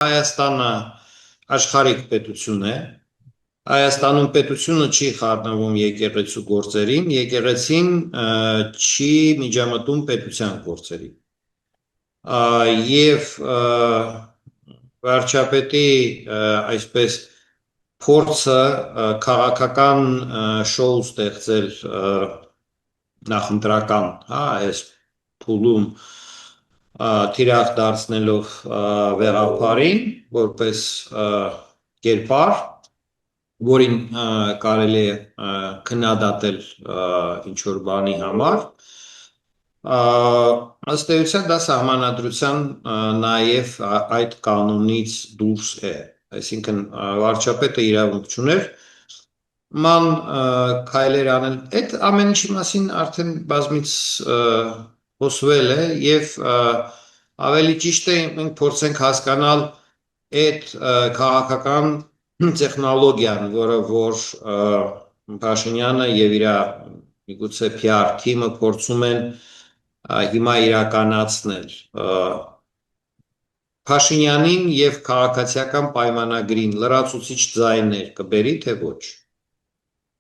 Հայաստանը աշխարհիկ պետություն է, Հայաստանում պետությունը չի խառնվում եկեղեցու գործերին, եկեղեցին չի միջամտում պետության գործերին։ Եվ վարչապետի այսպես փորձը քաղաքական շոու ստեղծել նախընտրական, այս փուլում թիրախ դարձնելով վեղապարին, որպես կերպար, որին կարելի է քննադատել ինչ-որ բանի համար, ըստ էության դա սահմանադրության նաև այդ կանոնից դուրս է, այսինքն վարչապետը իրավունք չուներ ման քայլեր անել, այդ ամեն ինչի մասին արդեն բազմից խոսվել է եւ ավելի ճիշտ է մենք փորձենք հասկանալ այդ քաղաքական տեխնոլոգիան, որը որ Փաշինյանը եւ իր միգուցե PR թիմը փորձում են հիմա իրականացնել Փաշինյանին եւ քաղաքացիական պայմանագրին լրացուցիչ ձայներ կբերի թե ոչ